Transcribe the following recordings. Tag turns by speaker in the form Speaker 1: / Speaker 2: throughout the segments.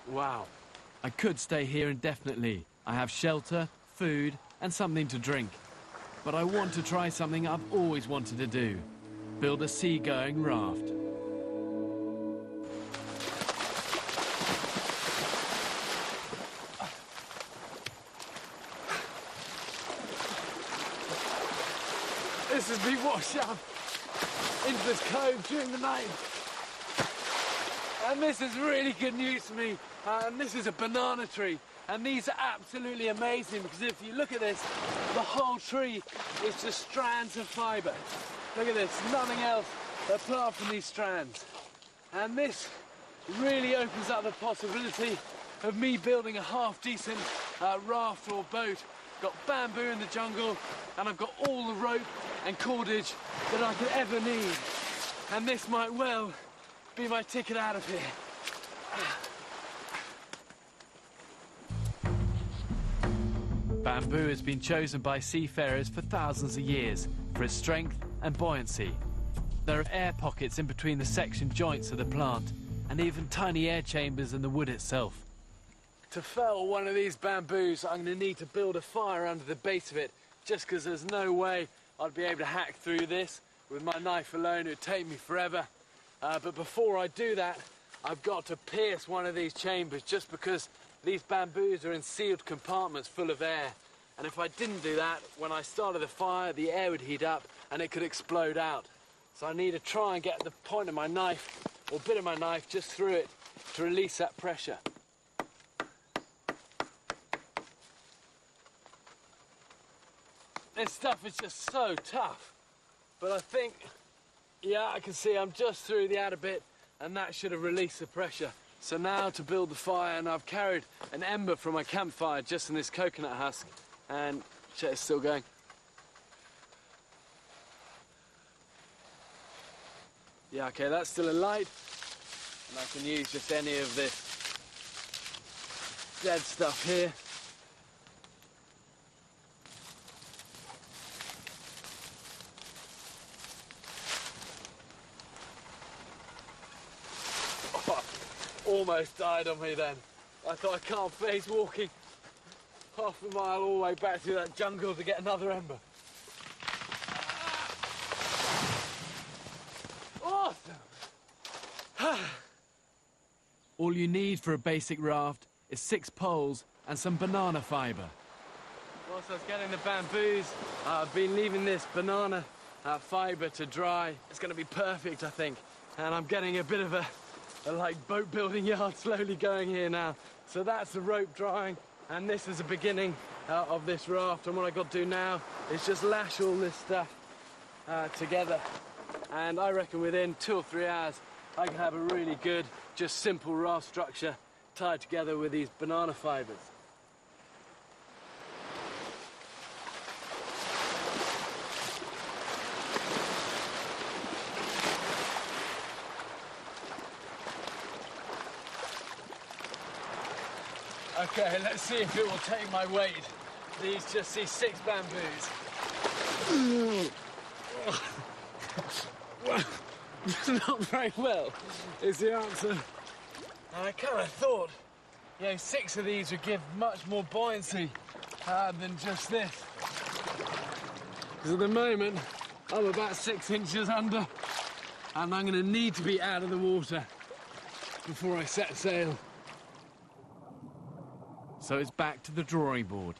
Speaker 1: Wow.
Speaker 2: I could stay here indefinitely. I have shelter, food, and something to drink. But I want to try something I've always wanted to do. Build a seagoing raft.
Speaker 1: This has been washed up into this cove during the night. And this is really good news for me. And this is a banana tree. And these are absolutely amazing because if you look at this, the whole tree is just strands of fibre. Look at this, nothing else apart from these strands. And this really opens up the possibility of me building a half-decent raft or boat. Got bamboo in the jungle, and I've got all the rope and cordage that I could ever need. And this might well be my ticket out of here.
Speaker 2: Bamboo has been chosen by seafarers for thousands of years for its strength and buoyancy. There are air pockets in between the section joints of the plant, and even tiny air chambers in the wood itself.
Speaker 1: To fell one of these bamboos, I'm going to need to build a fire under the base of it, just because there's no way I'd be able to hack through this. With my knife alone, it would take me forever. But before I do that, I've got to pierce one of these chambers, just because these bamboos are in sealed compartments full of air. And if I didn't do that, when I started the fire, the air would heat up and it could explode out. So I need to try and get the point of my knife, or bit of my knife, just through it to release that pressure. This stuff is just so tough. But I think, yeah, I can see I'm just through the outer bit, and that should have released the pressure. So now to build the fire, and I've carried an ember from my campfire just in this coconut husk, and shit, it's still going. Yeah, okay, that's still alight, and I can use just any of this dead stuff here. Almost died on me then. I thought I can't face walking half a mile all the way back through that jungle to get another ember. Awesome!
Speaker 2: All you need for a basic raft is 6 poles and some banana fibre.
Speaker 1: Whilst I was getting the bamboos, I've been leaving this banana fibre to dry. It's going to be perfect, I think. And I'm getting a bit of a like boat building yard slowly going here now. So that's the rope drying, and this is the beginning of this raft. And what I've got to do now is just lash all this stuff together. And I reckon within 2 or 3 hours, I can have a really good, just simple raft structure tied together with these banana fibres. Okay, let's see if it will take my weight. These 6 bamboos. Well, not very well, is the answer. And I kind of thought, 6 of these would give much more buoyancy than just this. Because at the moment, I'm about 6 inches under, and I'm going to need to be out of the water before I set sail.
Speaker 2: So it's back to the drawing board.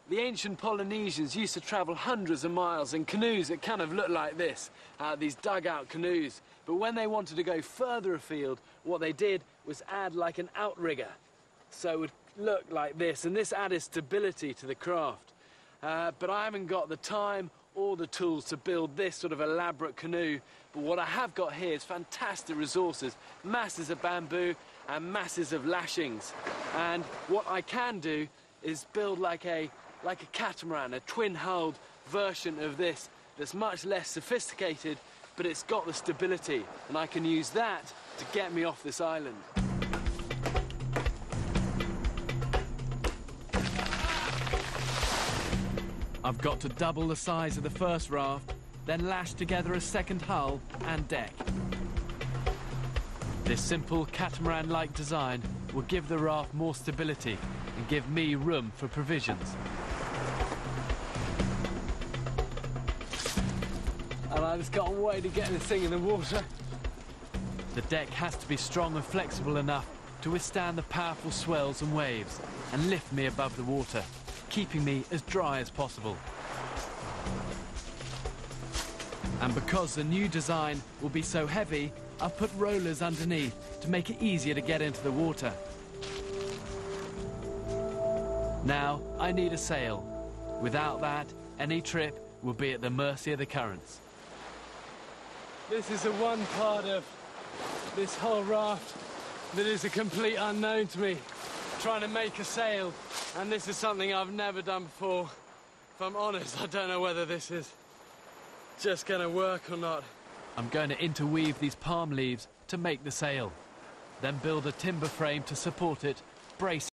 Speaker 1: The ancient Polynesians used to travel hundreds of miles in canoes that kind of looked like this, these dugout canoes. But when they wanted to go further afield, what they did was add like an outrigger. So it would look like this, and this added stability to the craft. But I haven't got the time or the tools to build this sort of elaborate canoe. But what I have got here is fantastic resources, masses of bamboo and masses of lashings. And what I can do is build like a catamaran, a twin-hulled version of this that's much less sophisticated, but it's got the stability, and I can use that to get me off this island.
Speaker 2: I've got to double the size of the first raft, then lash together a second hull and deck. This simple catamaran-like design will give the raft more stability and give me room for provisions.
Speaker 1: And I just can't wait to get this thing in the water.
Speaker 2: The deck has to be strong and flexible enough to withstand the powerful swells and waves and lift me above the water, keeping me as dry as possible. And because the new design will be so heavy, I've put rollers underneath to make it easier to get into the water. Now I need a sail. Without that, any trip will be at the mercy of the currents.
Speaker 1: This is the one part of this whole raft that is a complete unknown to me. Trying to make a sail, and this is something I've never done before. If I'm honest, I don't know whether this is just gonna work or not.
Speaker 2: I'm going to interweave these palm leaves to make the sail, then build a timber frame to support it, brace